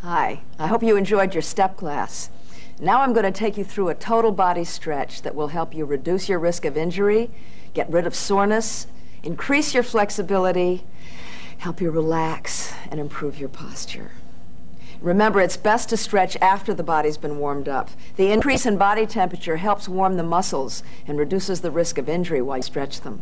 Hi, I hope you enjoyed your step class. Now I'm going to take you through a total body stretch that will help you reduce your risk of injury, get rid of soreness, increase your flexibility, help you relax, and improve your posture. Remember, it's best to stretch after the body's been warmed up. The increase in body temperature helps warm the muscles and reduces the risk of injury while you stretch them.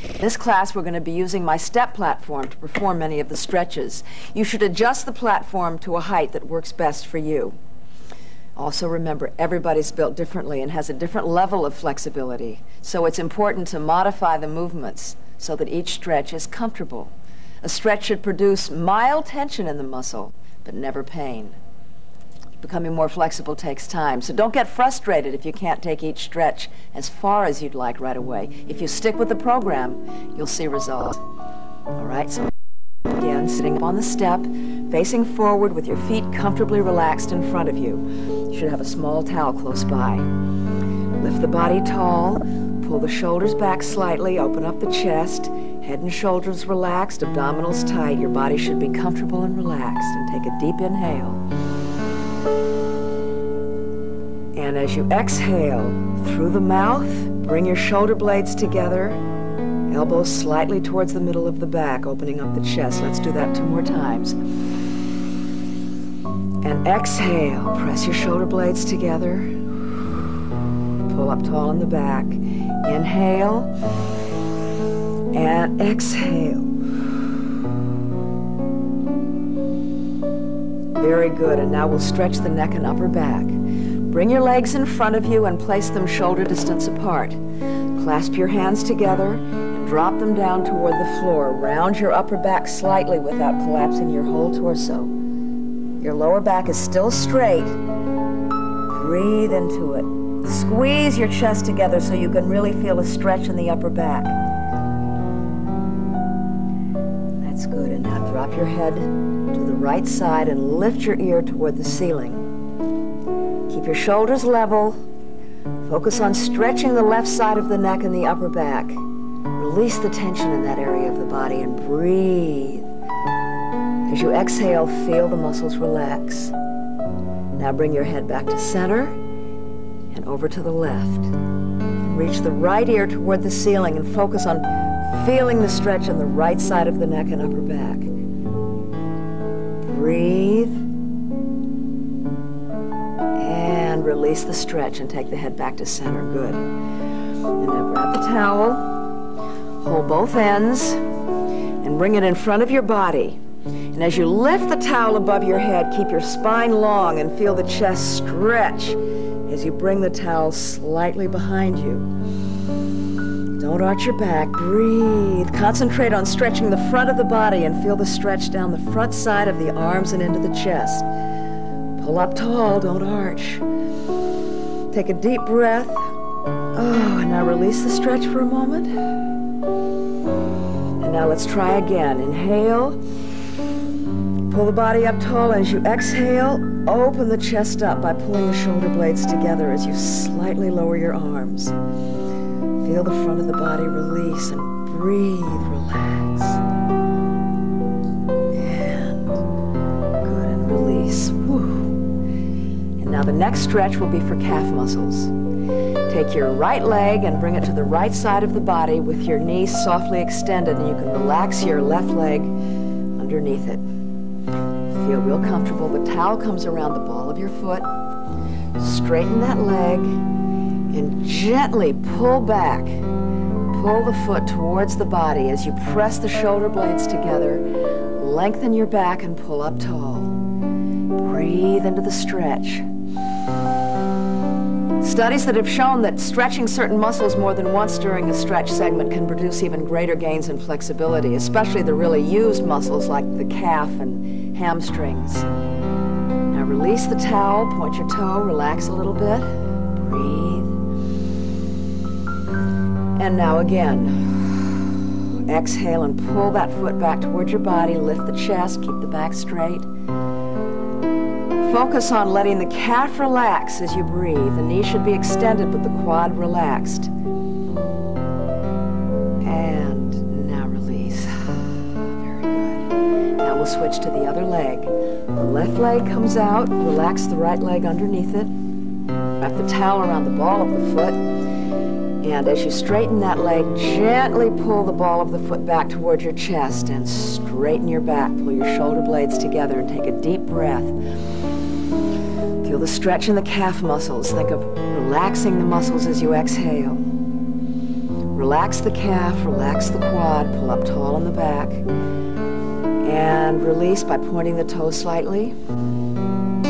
In this class, we're going to be using my step platform to perform many of the stretches. You should adjust the platform to a height that works best for you. Also remember, everybody's built differently and has a different level of flexibility, so it's important to modify the movements so that each stretch is comfortable. A stretch should produce mild tension in the muscle, but never pain. Becoming more flexible takes time, so don't get frustrated if you can't take each stretch as far as you'd like right away. If you stick with the program, you'll see results. All right, so again, sitting up on the step, facing forward with your feet comfortably relaxed in front of you. You should have a small towel close by. Lift the body tall, pull the shoulders back slightly, open up the chest, head and shoulders relaxed, abdominals tight. Your body should be comfortable and relaxed. And take a deep inhale. And as you exhale through the mouth, bring your shoulder blades together, elbows slightly towards the middle of the back, opening up the chest. Let's do that 2 more times. And exhale, press your shoulder blades together, pull up tall in the back. Inhale and exhale. Very good, and now we'll stretch the neck and upper back. Bring your legs in front of you and place them shoulder distance apart. Clasp your hands together and drop them down toward the floor. Round your upper back slightly without collapsing your whole torso. Your lower back is still straight. Breathe into it. Squeeze your chest together so you can really feel a stretch in the upper back. That's good. And now drop your head to the right side and lift your ear toward the ceiling. Keep your shoulders level. Focus on stretching the left side of the neck and the upper back. Release the tension in that area of the body and breathe. As you exhale, feel the muscles relax. Now bring your head back to center and over to the left. And reach the right ear toward the ceiling and focus on feeling the stretch on the right side of the neck and upper back. Breathe. And release the stretch and take the head back to center. Good. And then grab the towel, hold both ends, and bring it in front of your body. And as you lift the towel above your head, keep your spine long and feel the chest stretch as you bring the towel slightly behind you. Don't arch your back. Breathe. Concentrate on stretching the front of the body and feel the stretch down the front side of the arms and into the chest. Pull up tall, don't arch. Take a deep breath. Oh, and now release the stretch for a moment. And now let's try again. Inhale. Pull the body up tall. As you exhale, open the chest up by pulling the shoulder blades together as you slightly lower your arms. Feel the front of the body release and breathe, relax. And good, and release. Woo. And now the next stretch will be for calf muscles. Take your right leg and bring it to the right side of the body with your knees softly extended, and you can relax your left leg underneath it. Feel real comfortable. The towel comes around the ball of your foot. Straighten that leg and gently pull back. Pull the foot towards the body as you press the shoulder blades together. Lengthen your back and pull up tall. Breathe into the stretch. Studies that have shown that stretching certain muscles more than once during a stretch segment can produce even greater gains in flexibility, especially the really used muscles like the calf and hamstrings. Now release the towel, point your toe, relax a little bit, breathe. And now again, exhale and pull that foot back towards your body, lift the chest, keep the back straight. Focus on letting the calf relax as you breathe. The knee should be extended but the quad relaxed. And now release. Very good. Now we'll switch to the other leg. The left leg comes out, relax the right leg underneath it. Wrap the towel around the ball of the foot. And as you straighten that leg, gently pull the ball of the foot back towards your chest and straighten your back. Pull your shoulder blades together and take a deep breath. Feel the stretch in the calf muscles. Think of relaxing the muscles as you exhale. Relax the calf, relax the quad, pull up tall in the back. And release by pointing the toes slightly. And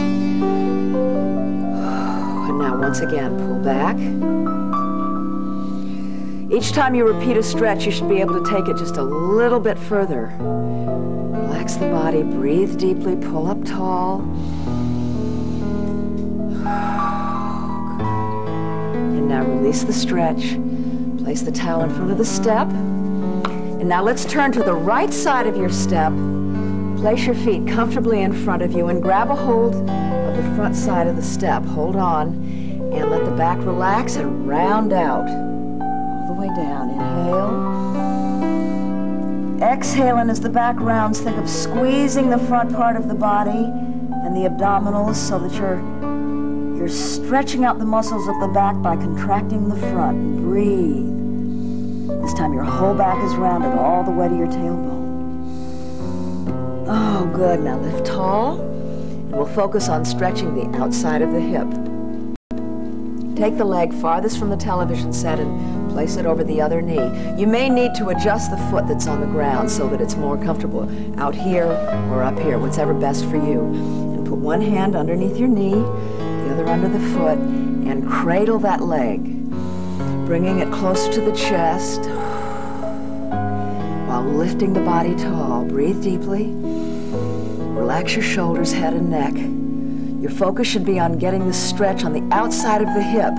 now once again, pull back. Each time you repeat a stretch, you should be able to take it just a little bit further. Relax the body, breathe deeply, pull up tall. And now release the stretch. Place the towel in front of the step. And now let's turn to the right side of your step. Place your feet comfortably in front of you and grab a hold of the front side of the step. Hold on and let the back relax and round out. All the way down. Inhale. Exhale, and as the back rounds, think of squeezing the front part of the body and the abdominals so that you're stretching out the muscles of the back by contracting the front. Breathe. This time your whole back is rounded all the way to your tailbone. Oh, good. Now lift tall, and we'll focus on stretching the outside of the hip. Take the leg farthest from the television set and place it over the other knee. You may need to adjust the foot that's on the ground so that it's more comfortable out here or up here, whatever best for you. And put one hand underneath your knee, the other under the foot, and cradle that leg, bringing it closer to the chest while lifting the body tall. Breathe deeply. Relax your shoulders, head, and neck. Your focus should be on getting the stretch on the outside of the hip,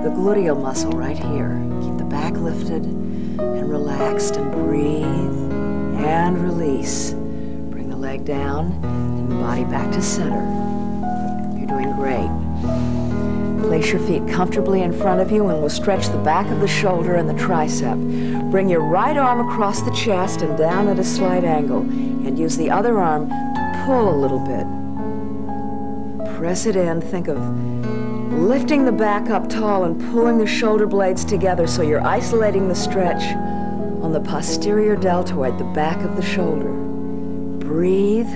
the gluteal muscle right here. Keep the back lifted and relaxed, and breathe and release. Bring the leg down and the body back to center. You're doing great. Place your feet comfortably in front of you, and we'll stretch the back of the shoulder and the tricep. Bring your right arm across the chest and down at a slight angle, and use the other arm to pull a little bit. Press it in. Think of lifting the back up tall and pulling the shoulder blades together so you're isolating the stretch on the posterior deltoid, the back of the shoulder. Breathe.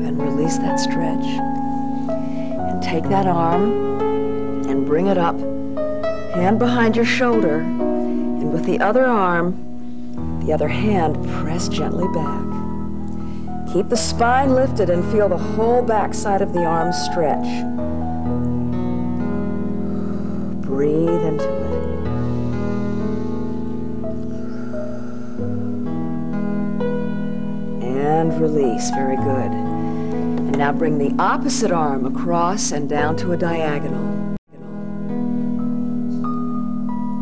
And release that stretch. And take that arm and bring it up, hand behind your shoulder, and with the other arm, the other hand, press gently back. Keep the spine lifted and feel the whole back side of the arm stretch. Breathe into it. And release. Very good. And now bring the opposite arm across and down to a diagonal.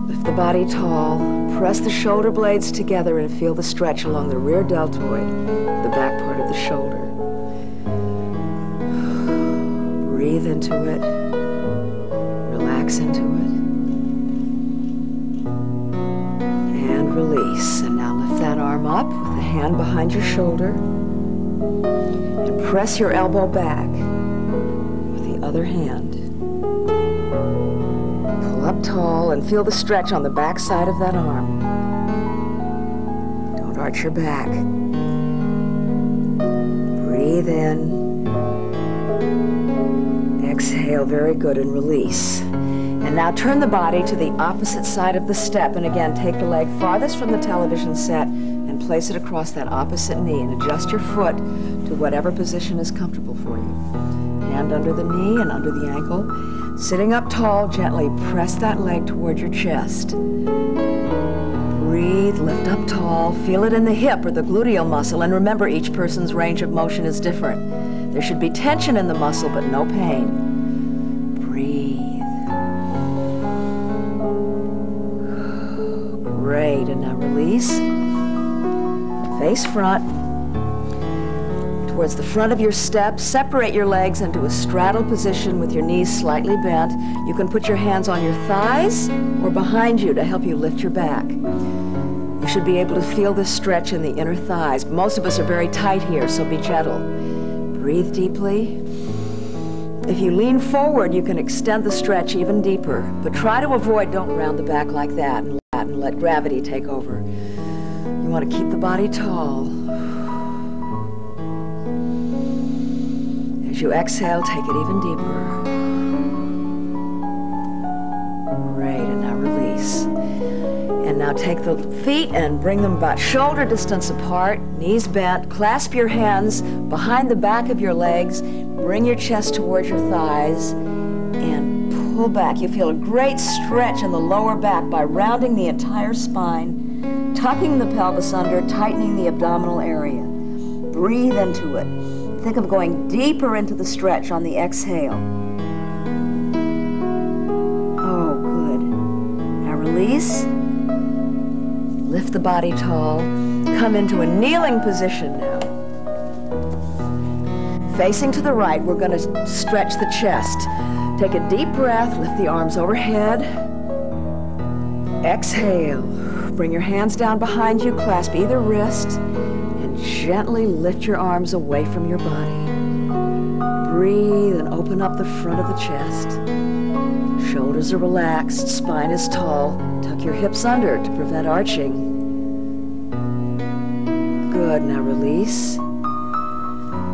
Lift the body tall. Press the shoulder blades together and feel the stretch along the rear deltoid, the back part of the shoulder. Breathe into it. Relax into it. And release. And now lift that arm up with the hand behind your shoulder. And press your elbow back with the other hand. Pull up tall and feel the stretch on the back side of that arm. Don't arch your back. Breathe in. Exhale, very good, and release. And now turn the body to the opposite side of the step. And again, take the leg farthest from the television set and place it across that opposite knee, and adjust your foot to whatever position is comfortable for you. Hand under the knee and under the ankle. Sitting up tall, gently press that leg toward your chest. Breathe, lift up tall, feel it in the hip or the gluteal muscle, and remember each person's range of motion is different. There should be tension in the muscle, but no pain. Breathe. Great, and now release. Face front. Towards the front of your step, separate your legs into a straddle position with your knees slightly bent. You can put your hands on your thighs or behind you to help you lift your back. You should be able to feel this stretch in the inner thighs. Most of us are very tight here, so be gentle. Breathe deeply. If you lean forward, you can extend the stretch even deeper, but try to avoid, don't round the back like that and let gravity take over. You want to keep the body tall. As you exhale, take it even deeper. Great, and now release. And now take the feet and bring them about shoulder distance apart, knees bent. Clasp your hands behind the back of your legs. Bring your chest towards your thighs and pull back. You feel a great stretch in the lower back by rounding the entire spine, tucking the pelvis under, tightening the abdominal area. Breathe into it. Think of going deeper into the stretch on the exhale. Oh, good. Now release. Lift the body tall. Come into a kneeling position now. Facing to the right, we're going to stretch the chest. Take a deep breath, lift the arms overhead. Exhale. Bring your hands down behind you, clasp either wrist, and gently lift your arms away from your body. Breathe and open up the front of the chest. Shoulders are relaxed, spine is tall. Tuck your hips under to prevent arching. Good, now release.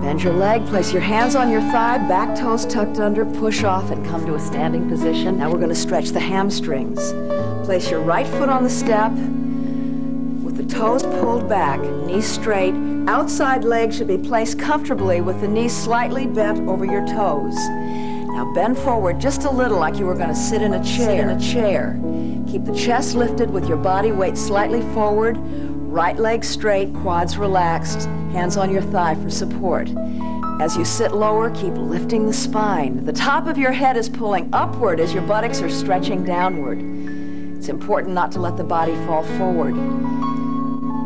Bend your leg, place your hands on your thigh, back toes tucked under, push off and come to a standing position. Now we're going to stretch the hamstrings. Place your right foot on the step with the toes pulled back, knees straight. Outside leg should be placed comfortably with the knees slightly bent over your toes. Now bend forward just a little like you were going to sit in a chair. Keep the chest lifted with your body weight slightly forward. Right leg straight, quads relaxed, hands on your thigh for support. As you sit lower, keep lifting the spine. The top of your head is pulling upward as your buttocks are stretching downward. It's important not to let the body fall forward.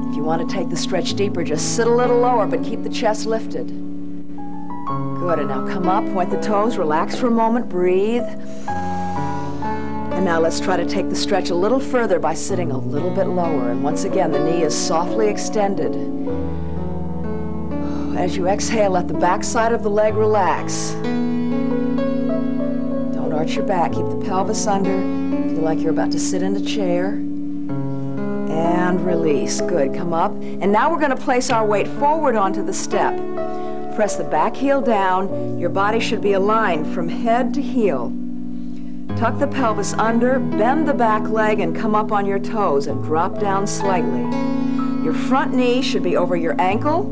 If you want to take the stretch deeper, just sit a little lower, but keep the chest lifted. Good, and now come up, point the toes, relax for a moment, breathe. And now let's try to take the stretch a little further by sitting a little bit lower. And once again, the knee is softly extended. As you exhale, let the back side of the leg relax. Don't arch your back. Keep the pelvis under. Feel like you're about to sit in a chair. And release. Good. Come up. And now we're going to place our weight forward onto the step. Press the back heel down. Your body should be aligned from head to heel. Tuck the pelvis under, bend the back leg and come up on your toes and drop down slightly. Your front knee should be over your ankle.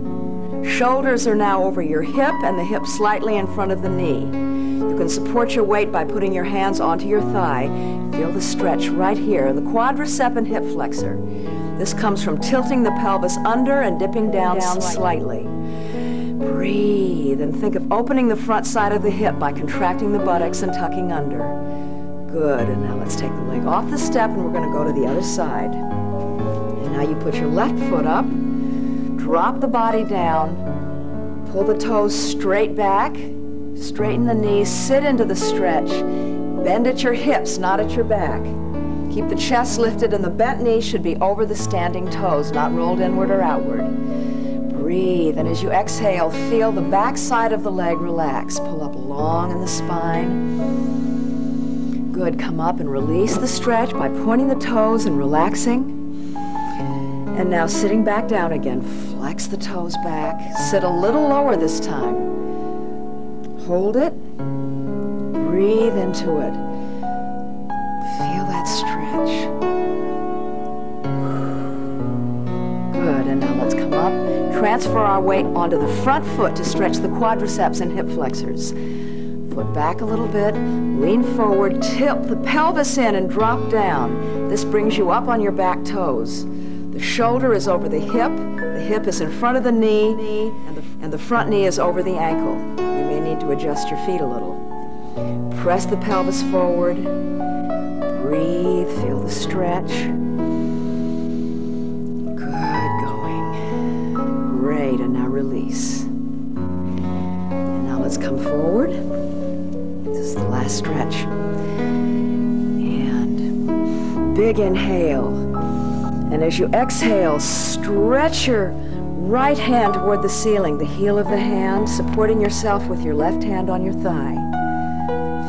Shoulders are now over your hip and the hip slightly in front of the knee. You can support your weight by putting your hands onto your thigh. Feel the stretch right here, the quadriceps and hip flexor. This comes from tilting the pelvis under and dipping down slightly. Breathe and think of opening the front side of the hip by contracting the buttocks and tucking under. Good, and now let's take the leg off the step and we're going to go to the other side. And now you put your left foot up, drop the body down, pull the toes straight back, straighten the knees, sit into the stretch, bend at your hips, not at your back. Keep the chest lifted and the bent knees should be over the standing toes, not rolled inward or outward. Breathe, and as you exhale, feel the back side of the leg relax. Pull up long in the spine. Good, come up and release the stretch by pointing the toes and relaxing. And now sitting back down again, flex the toes back. Sit a little lower this time. Hold it. Breathe into it. Feel that stretch. Good, and now let's come up. Transfer our weight onto the front foot to stretch the quadriceps and hip flexors. Foot back a little bit, lean forward, tilt the pelvis in and drop down. This brings you up on your back toes. The shoulder is over the hip is in front of the knee, and the front knee is over the ankle. You may need to adjust your feet a little. Press the pelvis forward, breathe, feel the stretch. Good, going. Great, and now release. And now let's come forward. This is the last stretch. And big inhale. And as you exhale, stretch your right hand toward the ceiling, the heel of the hand, supporting yourself with your left hand on your thigh.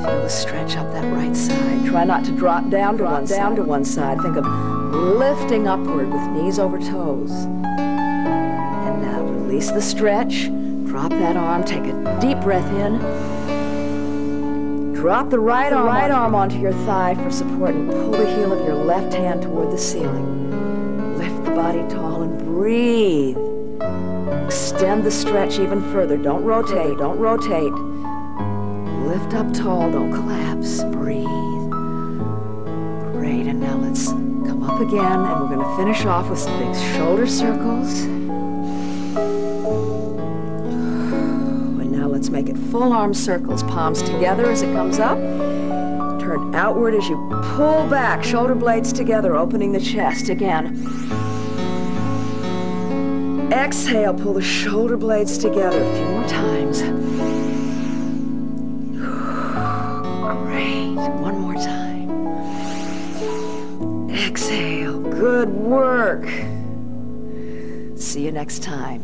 Feel the stretch up that right side. Try not to drop down to one side. Think of lifting upward with knees over toes. And now release the stretch. Drop that arm. Take a deep breath in. Drop the right arm onto your thigh for support and pull the heel of your left hand toward the ceiling. Lift the body tall and breathe. Extend the stretch even further. Don't rotate. Lift up tall. Don't collapse. Breathe. Great. And now let's come up again, and we're going to finish off with some big shoulder circles. And now let's make it full arm circles. Palms together as it comes up. Turn outward as you pull back. Shoulder blades together, opening the chest again. Exhale, pull the shoulder blades together a few more times. Great. One more time. Exhale. Good work. See you next time.